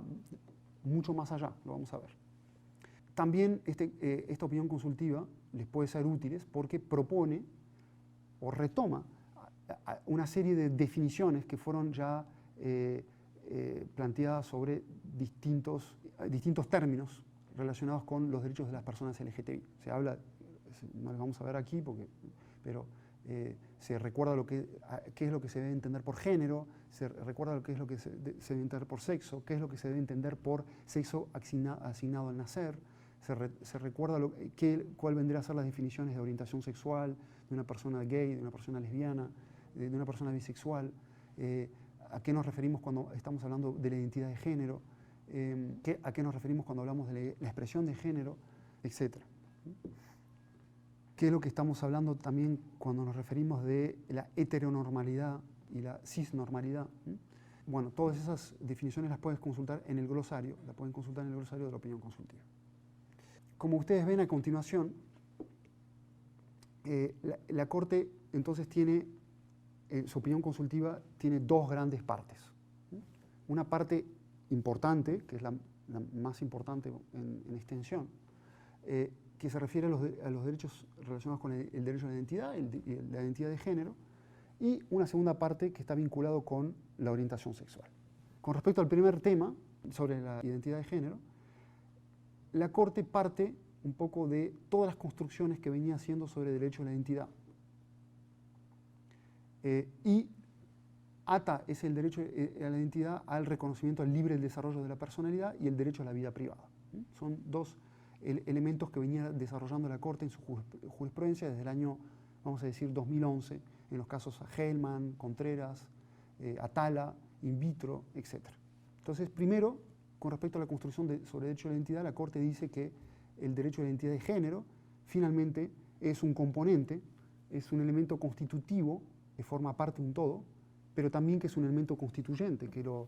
S1: mucho más allá, lo vamos a ver. También esta opinión consultiva les puede ser útil porque propone o retoma una serie de definiciones que fueron ya planteadas sobre distintos términos relacionados con los derechos de las personas LGTBI. Se habla, no les vamos a ver aquí, pero se recuerda qué es lo que se debe entender por género, se recuerda qué es lo que se debe entender por sexo, qué es lo que se debe entender por sexo asignado al nacer, se recuerda cuál vendría a ser las definiciones de orientación sexual de una persona gay, de una persona lesbiana, de una persona bisexual, a qué nos referimos cuando estamos hablando de la identidad de género, a qué nos referimos cuando hablamos de la expresión de género, etc. ¿Qué es lo que estamos hablando también cuando nos referimos de la heteronormalidad y la cisnormalidad? Bueno, todas esas definiciones las puedes consultar en el glosario, de la opinión consultiva. Como ustedes ven a continuación, la Corte entonces tiene, su opinión consultiva tiene dos grandes partes. Una parte importante, que es la más importante en extensión, que se refiere a los derechos relacionados con el derecho a la identidad, la identidad de género, y una segunda parte que está vinculado con la orientación sexual. Con respecto al primer tema, sobre la identidad de género, la Corte parte un poco de todas las construcciones que venía haciendo sobre el derecho a la identidad. Y ata el derecho a la identidad al reconocimiento al libre desarrollo de la personalidad y el derecho a la vida privada. Son dos elementos que venía desarrollando la Corte en su jurisprudencia desde el año, vamos a decir, 2011, en los casos Hellman, Contreras, Atala, In vitro, etc. Entonces, primero, con respecto a la construcción sobre el derecho a la identidad, la Corte dice que el derecho a la identidad de género finalmente es un componente, es un elemento constitutivo que forma parte de un todo, pero también que es un elemento constituyente, que lo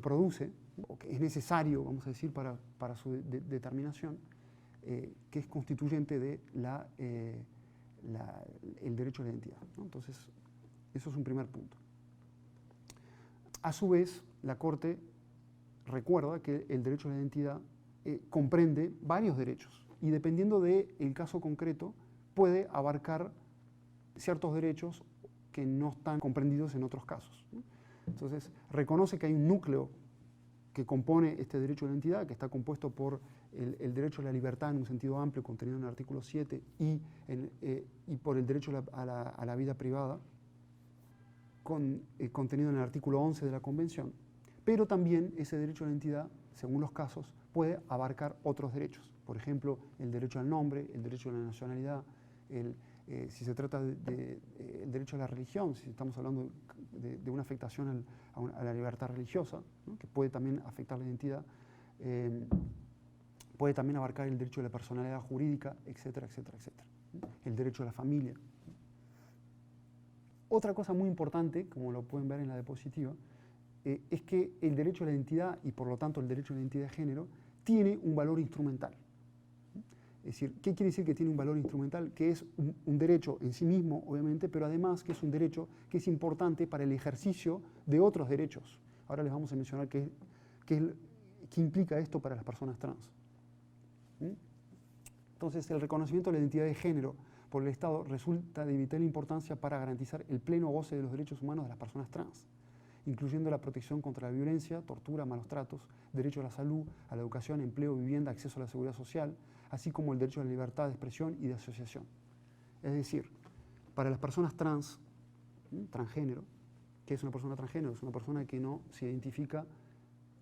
S1: produce, o que es necesario, vamos a decir, para su determinación, que es constituyente de el derecho a la identidad, ¿no? Entonces, eso es un primer punto. A su vez, la Corte recuerda que el derecho a la identidad comprende varios derechos y dependiendo del caso concreto puede abarcar ciertos derechos que no están comprendidos en otros casos, ¿no? Entonces, reconoce que hay un núcleo que compone este derecho a la identidad, que está compuesto por el derecho a la libertad en un sentido amplio, contenido en el artículo 7, y por el derecho a la vida privada, contenido en el artículo 11 de la Convención. Pero también ese derecho a la identidad, según los casos, puede abarcar otros derechos. Por ejemplo, el derecho al nombre, el derecho a la nacionalidad, si se trata del derecho a la religión, si estamos hablando de una afectación a la libertad religiosa, ¿no? Que puede también afectar la identidad, puede también abarcar el derecho a la personalidad jurídica, etcétera, etcétera, etcétera, ¿no? El derecho a la familia. Otra cosa muy importante, como lo pueden ver en la diapositiva, es que el derecho a la identidad y por lo tanto el derecho a la identidad de género tiene un valor instrumental. Es decir, ¿qué quiere decir que tiene un valor instrumental? Que es un derecho en sí mismo, obviamente, pero además que es un derecho que es importante para el ejercicio de otros derechos. Ahora les vamos a mencionar qué implica esto para las personas trans. Entonces, el reconocimiento de la identidad de género por el Estado resulta de vital importancia para garantizar el pleno goce de los derechos humanos de las personas trans, incluyendo la protección contra la violencia, tortura, malos tratos, derecho a la salud, a la educación, empleo, vivienda, acceso a la seguridad social, así como el derecho a la libertad de expresión y de asociación. Es decir, para las personas trans, transgénero, ¿qué es una persona transgénero? Es una persona que no se identifica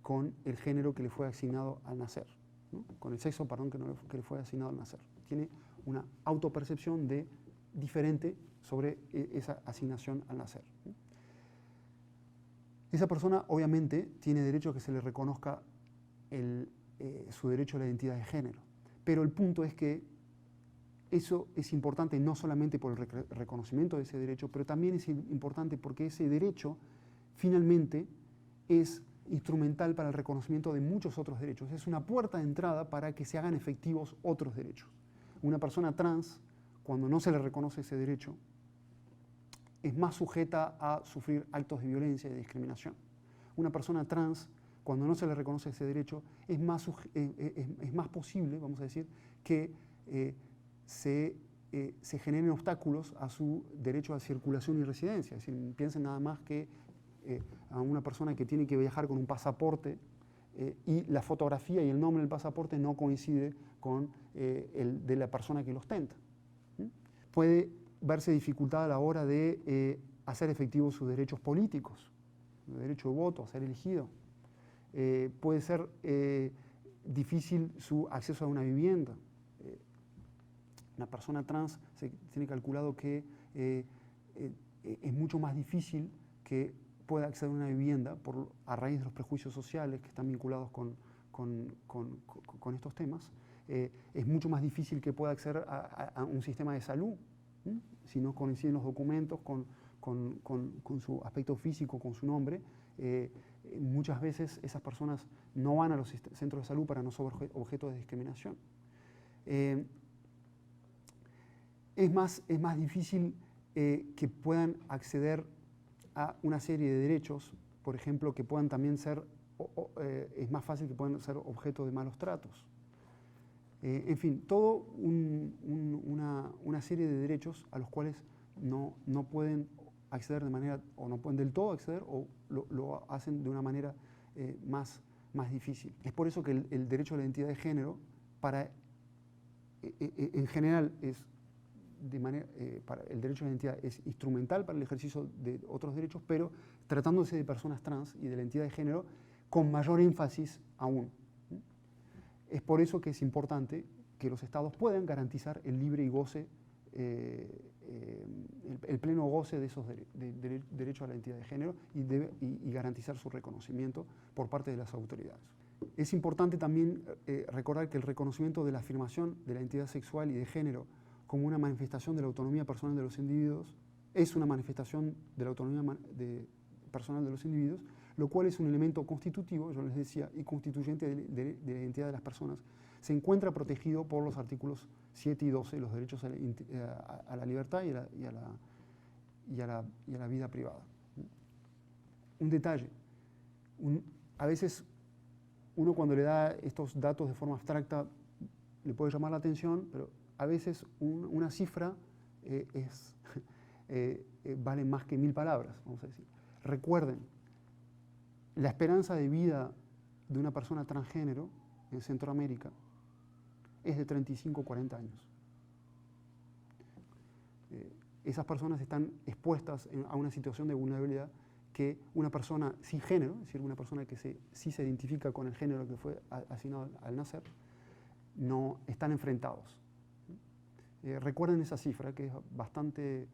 S1: con el género que le fue asignado al nacer, ¿no? Con el sexo, perdón, que le fue asignado al nacer. Tiene una autopercepción de diferente sobre esa asignación al nacer, ¿no? Esa persona obviamente tiene derecho a que se le reconozca su derecho a la identidad de género, pero el punto es que eso es importante no solamente por el reconocimiento de ese derecho, pero también es importante porque ese derecho finalmente es instrumental para el reconocimiento de muchos otros derechos. Es una puerta de entrada para que se hagan efectivos otros derechos. Una persona trans, cuando no se le reconoce ese derecho, es más sujeta a sufrir actos de violencia y de discriminación. Una persona trans, cuando no se le reconoce ese derecho, es más posible, vamos a decir, que se generen obstáculos a su derecho a circulación y residencia. Es decir, piensen nada más que a una persona que tiene que viajar con un pasaporte y la fotografía y el nombre del pasaporte no coincide con el de la persona que lo ostenta. Puede verse dificultad a la hora de hacer efectivos sus derechos políticos, el derecho de voto, a ser elegido. Puede ser difícil su acceso a una vivienda. Una persona trans se tiene calculado que es mucho más difícil que pueda acceder a una vivienda a raíz de los prejuicios sociales que están vinculados con estos temas. Es mucho más difícil que pueda acceder a un sistema de salud, ¿sí? Si no coinciden los documentos con su aspecto físico, con su nombre. Muchas veces esas personas no van a los centros de salud para no ser objeto de discriminación. Es más difícil que puedan acceder a una serie de derechos, por ejemplo, que puedan también ser, es más fácil que puedan ser objeto de malos tratos. En fin, todo una serie de derechos a los cuales no pueden acceder de manera, o no pueden del todo acceder, o lo hacen de una manera más difícil. Es por eso que el derecho a la identidad de género, en general, el derecho a la identidad es instrumental para el ejercicio de otros derechos, pero tratándose de personas trans y de la identidad de género, con mayor énfasis aún. Es por eso que es importante que los estados puedan garantizar el libre y goce, el pleno goce de esos derechos a la identidad de género y garantizar su reconocimiento por parte de las autoridades. Es importante también recordar que el reconocimiento de la afirmación de la identidad sexual y de género como una manifestación de la autonomía personal de los individuos es una manifestación de la autonomía personal de los individuos, lo cual es un elemento constitutivo, yo les decía, y constituyente de la identidad de las personas. Se encuentra protegido por los artículos 7 y 12, los derechos a la libertad y a la vida privada. Un detalle, a veces uno cuando le da estos datos de forma abstracta le puede llamar la atención, pero a veces una cifra vale más que 1000 palabras, vamos a decir. Recuerden, la esperanza de vida de una persona transgénero en Centroamérica es de 35 o 40 años. Esas personas están expuestas a una situación de vulnerabilidad que una persona cisgénero, es decir, una persona que sí se identifica con el género que fue asignado al nacer, no están enfrentados. Recuerden esa cifra que es bastante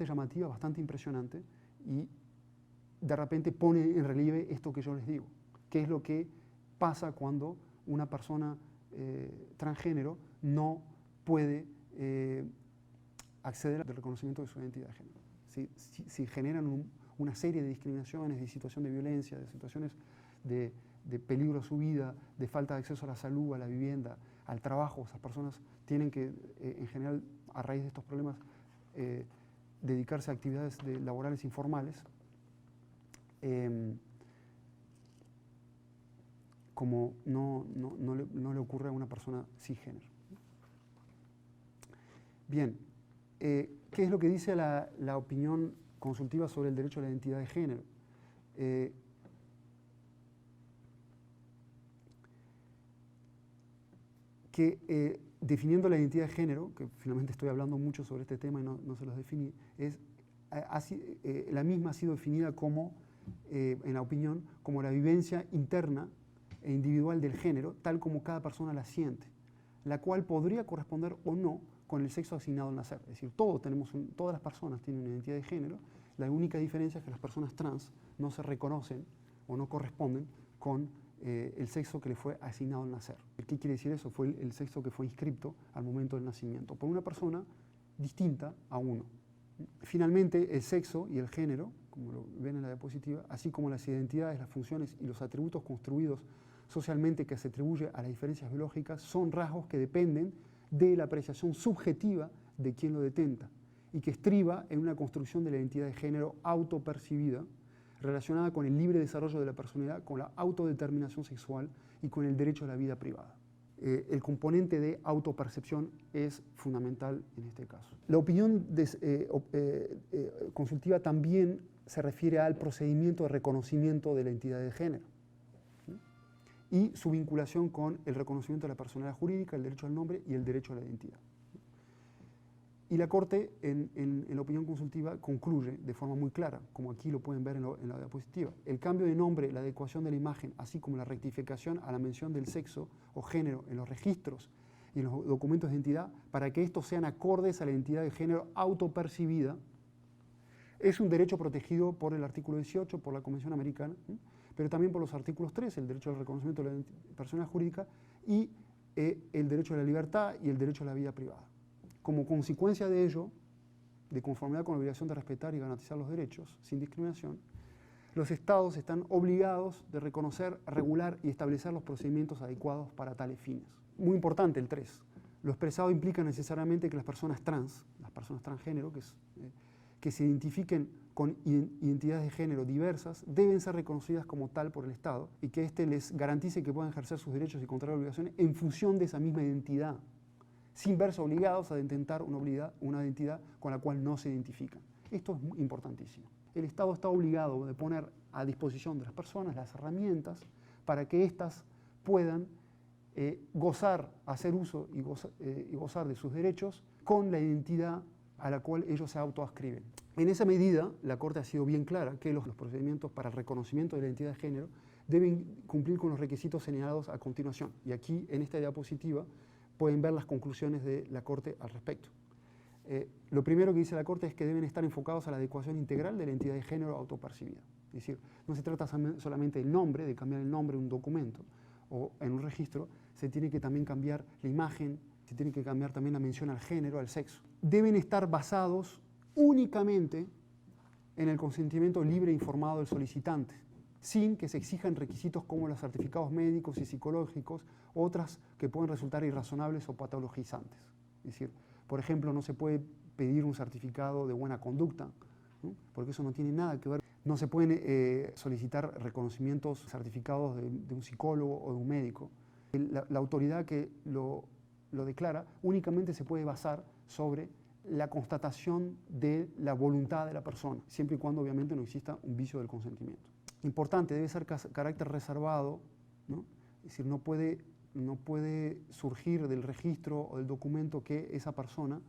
S1: llamativa, bastante impresionante y de repente pone en relieve esto que yo les digo, qué es lo que pasa cuando una persona transgénero no puede acceder al reconocimiento de su identidad de género. Si generan una serie de discriminaciones, de situación de violencia, de situaciones de peligro a su vida, de falta de acceso a la salud, a la vivienda, al trabajo, esas personas tienen que, en general, a raíz de estos problemas, dedicarse a actividades laborales informales, como no le ocurre a una persona cisgénero. Bien, ¿Qué es lo que dice la opinión consultiva sobre el derecho a la identidad de género? Definiendo la identidad de género, que finalmente estoy hablando mucho sobre este tema y no se los definí, la misma ha sido definida como, en la opinión, como la vivencia interna e individual del género, tal como cada persona la siente, la cual podría corresponder o no con el sexo asignado al nacer. Es decir, todas las personas tienen una identidad de género, la única diferencia es que las personas trans no se reconocen o no corresponden con el sexo que le fue asignado al nacer. ¿Qué quiere decir eso? Fue el sexo que fue inscripto al momento del nacimiento, por una persona distinta a uno. Finalmente, el sexo y el género, como lo ven en la diapositiva, así como las identidades, las funciones y los atributos construidos socialmente que se atribuye a las diferencias biológicas, son rasgos que dependen de la apreciación subjetiva de quien lo detenta y que estriba en una construcción de la identidad de género autopercibida, relacionada con el libre desarrollo de la personalidad, con la autodeterminación sexual y con el derecho a la vida privada. El componente de autopercepción es fundamental en este caso. La opinión consultiva también se refiere al procedimiento de reconocimiento de la identidad de género, ¿sí? Y su vinculación con el reconocimiento de la personalidad jurídica, el derecho al nombre y el derecho a la identidad. Y la Corte, en la opinión consultiva, concluye de forma muy clara, como aquí lo pueden ver en la diapositiva. El cambio de nombre, la adecuación de la imagen, así como la rectificación a la mención del sexo o género en los registros y en los documentos de identidad, para que estos sean acordes a la identidad de género autopercibida, es un derecho protegido por el artículo 18, por la Convención Americana, pero también por los artículos 3, el derecho al reconocimiento de la personalidad jurídica, y el derecho a la libertad y el derecho a la vida privada. Como consecuencia de ello, de conformidad con la obligación de respetar y garantizar los derechos sin discriminación, los Estados están obligados de reconocer, regular y establecer los procedimientos adecuados para tales fines. Muy importante el 3. Lo expresado implica necesariamente que las personas transgénero, que se identifiquen con identidades de género diversas, deben ser reconocidas como tal por el Estado y que éste les garantice que puedan ejercer sus derechos y contraer obligaciones en función de esa misma identidad, sin verse obligados a intentar una identidad con la cual no se identifican. Esto es importantísimo. El Estado está obligado de poner a disposición de las personas las herramientas para que éstas puedan hacer uso y gozar de sus derechos con la identidad a la cual ellos se autoadscriben. En esa medida, la Corte ha sido bien clara que los procedimientos para el reconocimiento de la identidad de género deben cumplir con los requisitos señalados a continuación. Y aquí, en esta diapositiva, pueden ver las conclusiones de la Corte al respecto. Lo primero que dice la Corte es que deben estar enfocados a la adecuación integral de la identidad de género autopercibida. Es decir, no se trata solamente del nombre, de cambiar el nombre en un documento o en un registro, se tiene que también cambiar la imagen, se tiene que cambiar también la mención al género, al sexo. Deben estar basados únicamente en el consentimiento libre e informado del solicitante, sin que se exijan requisitos como los certificados médicos y psicológicos, otras que pueden resultar irrazonables o patologizantes. Es decir, por ejemplo, no se puede pedir un certificado de buena conducta, ¿no? Porque eso no tiene nada que ver. No se pueden solicitar reconocimientos certificados de un psicólogo o de un médico. La autoridad que lo declara únicamente se puede basar sobre la constatación de la voluntad de la persona, siempre y cuando obviamente no exista un vicio del consentimiento. Importante, debe ser carácter reservado, ¿no? Es decir, no puede surgir del registro o del documento que esa persona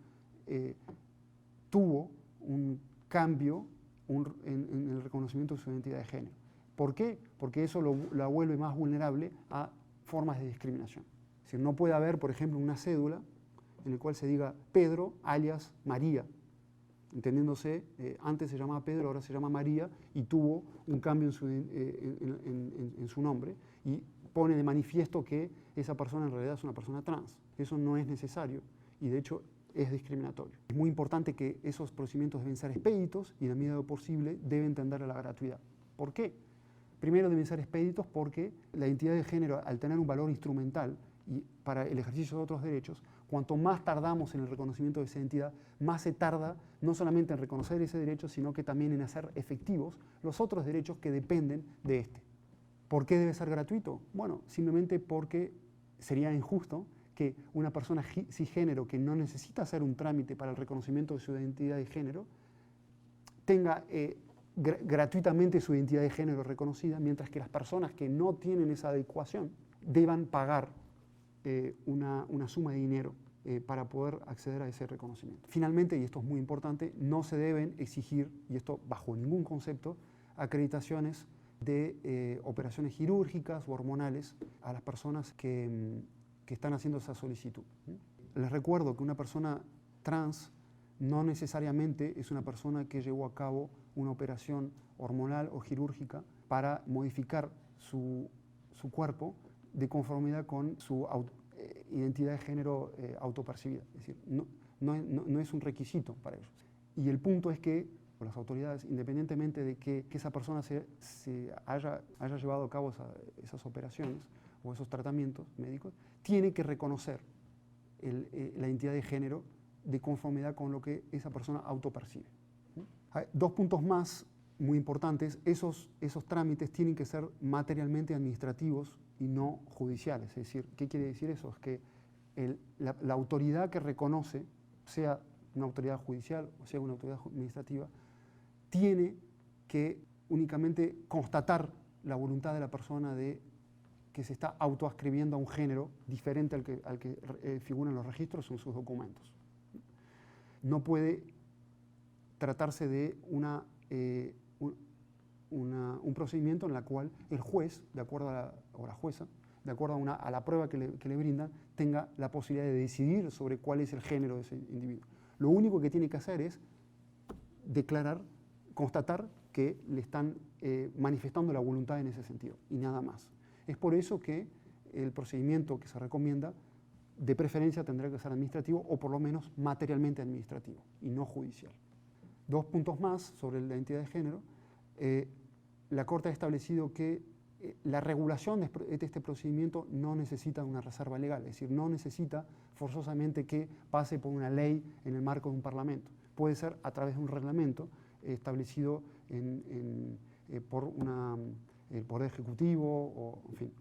S1: tuvo un cambio en el reconocimiento de su identidad de género. ¿Por qué? Porque eso la vuelve más vulnerable a formas de discriminación. Es decir, no puede haber, por ejemplo, una cédula en la cual se diga Pedro alias María, entendiéndose, antes se llamaba Pedro, ahora se llama María, y tuvo un cambio en su nombre, y pone de manifiesto que esa persona en realidad es una persona trans. Eso no es necesario, y de hecho es discriminatorio. Es muy importante que esos procedimientos deben ser expeditos, y en la medida de lo posible deben tender a la gratuidad. ¿Por qué? Primero deben ser expeditos porque la identidad de género, al tener un valor instrumental y para el ejercicio de otros derechos, cuanto más tardamos en el reconocimiento de esa identidad, más se tarda no solamente en reconocer ese derecho, sino que también en hacer efectivos los otros derechos que dependen de este. ¿Por qué debe ser gratuito? Bueno, simplemente porque sería injusto que una persona cisgénero que no necesita hacer un trámite para el reconocimiento de su identidad de género tenga gratuitamente su identidad de género reconocida, mientras que las personas que no tienen esa adecuación deban pagar una suma de dinero para poder acceder a ese reconocimiento. Finalmente, y esto es muy importante, no se deben exigir, y esto bajo ningún concepto, acreditaciones de operaciones quirúrgicas o hormonales a las personas que están haciendo esa solicitud. Les recuerdo que una persona trans no necesariamente es una persona que llevó a cabo una operación hormonal o quirúrgica para modificar su cuerpo de conformidad con su identidad de género autopercibida. Es decir, no es un requisito para ellos. Y el punto es que las autoridades, independientemente de que esa persona se haya llevado a cabo esas operaciones o esos tratamientos médicos, tiene que reconocer la identidad de género de conformidad con lo que esa persona autopercibe. Hay dos puntos más muy importantes. Esos trámites tienen que ser materialmente administrativos y no judiciales. Es decir, ¿qué quiere decir eso? Es que la autoridad que reconoce, sea una autoridad judicial o sea una autoridad administrativa, tiene que únicamente constatar la voluntad de la persona de que se está autoascribiendo a un género diferente al que figura en los registros o en sus documentos. No puede tratarse de un procedimiento en el cual el juez, de acuerdo o la jueza, de acuerdo a la prueba que le brindan, tenga la posibilidad de decidir sobre cuál es el género de ese individuo. Lo único que tiene que hacer es constatar que le están manifestando la voluntad en ese sentido, y nada más. Es por eso que el procedimiento que se recomienda, de preferencia, tendrá que ser administrativo o por lo menos materialmente administrativo y no judicial. Dos puntos más sobre la identidad de género. La Corte ha establecido que la regulación de este procedimiento no necesita una reserva legal, es decir, no necesita forzosamente que pase por una ley en el marco de un parlamento. Puede ser a través de un reglamento establecido por el Poder Ejecutivo, en fin.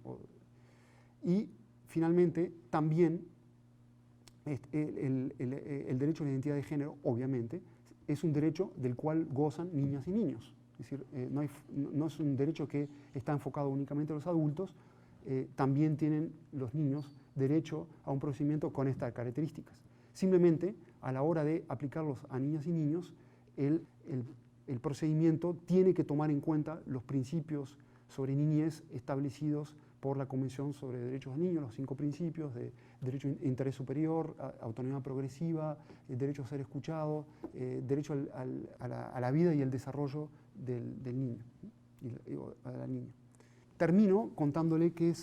S1: Y finalmente, también el derecho a la identidad de género, obviamente, es un derecho del cual gozan niñas y niños. Es decir, no es un derecho que está enfocado únicamente a los adultos, también tienen los niños derecho a un procedimiento con estas características. Simplemente, a la hora de aplicarlos a niñas y niños, el procedimiento tiene que tomar en cuenta los principios sobre niñez establecidos por la Convención sobre Derechos del Niño, los 5 principios de derecho a interés superior, autonomía progresiva, el derecho a ser escuchado, derecho a la vida y el desarrollo del niño, a la niña. Termino contándole que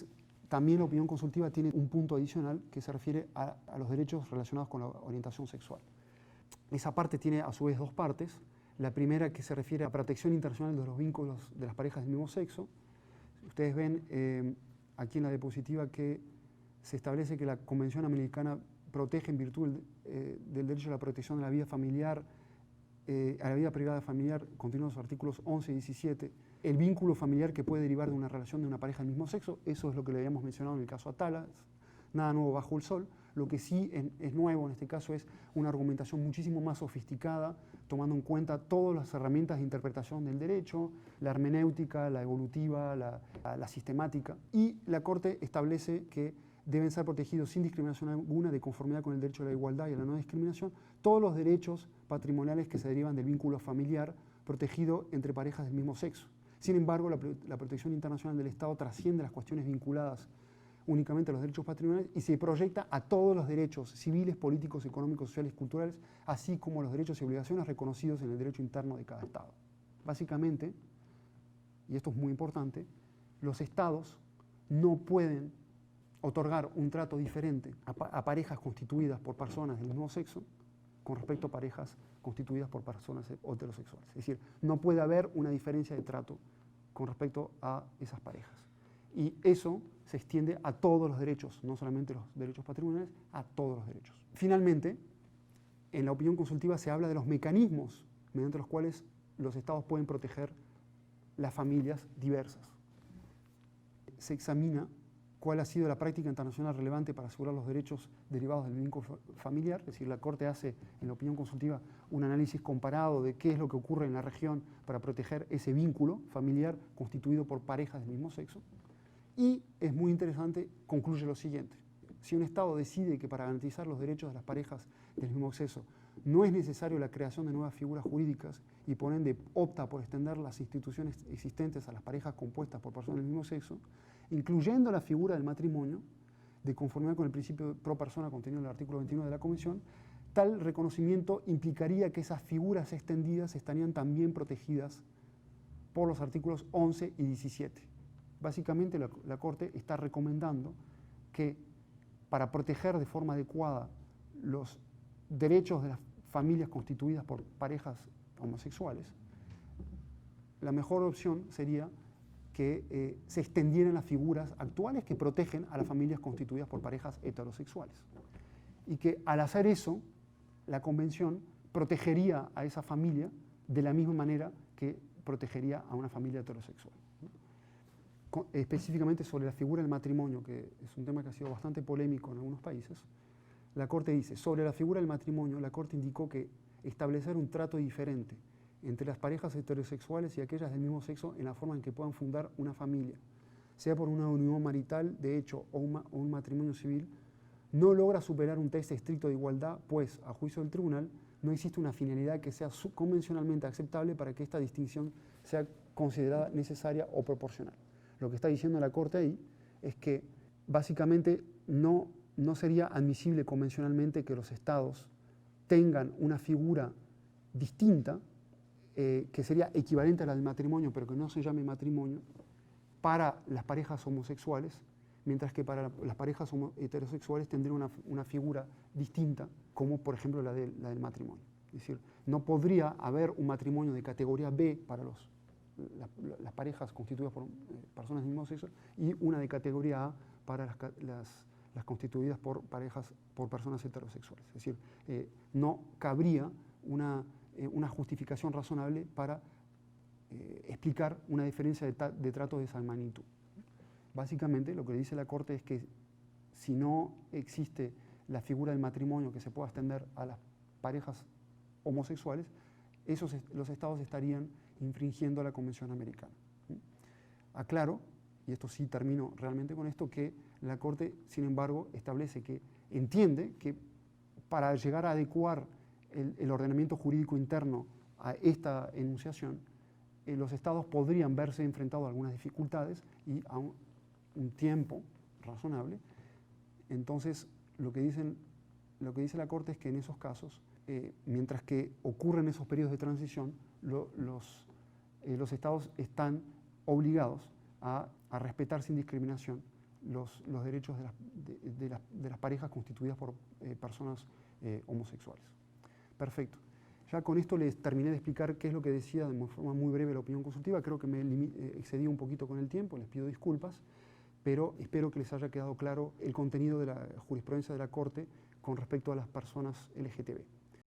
S1: también la opinión consultiva tiene un punto adicional que se refiere a los derechos relacionados con la orientación sexual. Esa parte tiene a su vez dos partes. La primera, que se refiere a protección internacional de los vínculos de las parejas del mismo sexo. Ustedes ven aquí en la diapositiva que se establece que la Convención Americana protege en virtud del derecho a la protección de la vida familiar, a la vida privada familiar, continúan los artículos 11 y 17, el vínculo familiar que puede derivar de una relación de una pareja del mismo sexo. Eso es lo que le habíamos mencionado en el caso Atala, nada nuevo bajo el sol. Lo que sí es nuevo en este caso es una argumentación muchísimo más sofisticada, tomando en cuenta todas las herramientas de interpretación del derecho, la hermenéutica, la evolutiva, la sistemática. Y la Corte establece que deben ser protegidos sin discriminación alguna, de conformidad con el derecho a la igualdad y a la no discriminación, todos los derechos patrimoniales que se derivan del vínculo familiar protegido entre parejas del mismo sexo. Sin embargo, la protección internacional del Estado trasciende las cuestiones vinculadas únicamente a los derechos patrimoniales y se proyecta a todos los derechos civiles, políticos, económicos, sociales, culturales, así como los derechos y obligaciones reconocidos en el derecho interno de cada Estado. Básicamente, y esto es muy importante, los Estados no pueden otorgar un trato diferente a parejas constituidas por personas del mismo sexo con respecto a parejas constituidas por personas heterosexuales. Es decir, no puede haber una diferencia de trato con respecto a esas parejas. Y eso se extiende a todos los derechos, no solamente los derechos patrimoniales, a todos los derechos. Finalmente, en la opinión consultiva se habla de los mecanismos mediante los cuales los Estados pueden proteger las familias diversas. Se examina cuál ha sido la práctica internacional relevante para asegurar los derechos derivados del vínculo familiar. Es decir, la Corte hace, en la opinión consultiva, un análisis comparado de qué es lo que ocurre en la región para proteger ese vínculo familiar constituido por parejas del mismo sexo. Y es muy interesante, concluye lo siguiente. Si un Estado decide que para garantizar los derechos de las parejas del mismo sexo no es necesario la creación de nuevas figuras jurídicas y por ende opta por extender las instituciones existentes a las parejas compuestas por personas del mismo sexo, incluyendo la figura del matrimonio, de conformidad con el principio pro persona contenido en el artículo 21 de la Convención, tal reconocimiento implicaría que esas figuras extendidas estarían también protegidas por los artículos 11 y 17. Básicamente la Corte está recomendando que para proteger de forma adecuada los derechos de las familias constituidas por parejas homosexuales, la mejor opción sería que se extendieran las figuras actuales que protegen a las familias constituidas por parejas heterosexuales. Y que al hacer eso, la Convención protegería a esa familia de la misma manera que protegería a una familia heterosexual. Específicamente sobre la figura del matrimonio, que es un tema que ha sido bastante polémico en algunos países, la Corte dice, sobre la figura del matrimonio, la Corte indicó que establecer un trato diferente entre las parejas heterosexuales y aquellas del mismo sexo en la forma en que puedan fundar una familia, sea por una unión marital de hecho o un matrimonio civil, no logra superar un test estricto de igualdad, pues, a juicio del tribunal, no existe una finalidad que sea convencionalmente aceptable para que esta distinción sea considerada necesaria o proporcional. Lo que está diciendo la Corte ahí es que básicamente no sería admisible convencionalmente que los estados tengan una figura distinta, que sería equivalente a la del matrimonio, pero que no se llame matrimonio, para las parejas homosexuales, mientras que para las parejas heterosexuales tendrían una figura distinta, como por ejemplo la del matrimonio. Es decir, no podría haber un matrimonio de categoría B para las parejas constituidas por personas del mismo sexo y una de categoría A para las constituidas por personas heterosexuales. Es decir, no cabría una justificación razonable para explicar una diferencia de trato de esa magnitud. Básicamente, lo que dice la Corte es que si no existe la figura del matrimonio que se pueda extender a las parejas homosexuales, los estados estarían infringiendo la Convención Americana. Aclaro, y esto sí termino realmente con esto, que la Corte, sin embargo, establece que entiende que para llegar a adecuar el ordenamiento jurídico interno a esta enunciación, los estados podrían verse enfrentados a algunas dificultades y a un tiempo razonable. Entonces, lo que dice la Corte es que en esos casos, mientras que ocurren esos periodos de transición, los estados están obligados a respetar sin discriminación los derechos de las parejas constituidas por personas homosexuales. Perfecto. Ya con esto les terminé de explicar qué es lo que decía de forma muy breve la opinión consultiva. Creo que me excedí un poquito con el tiempo, les pido disculpas, pero espero que les haya quedado claro el contenido de la jurisprudencia de la Corte con respecto a las personas LGTB.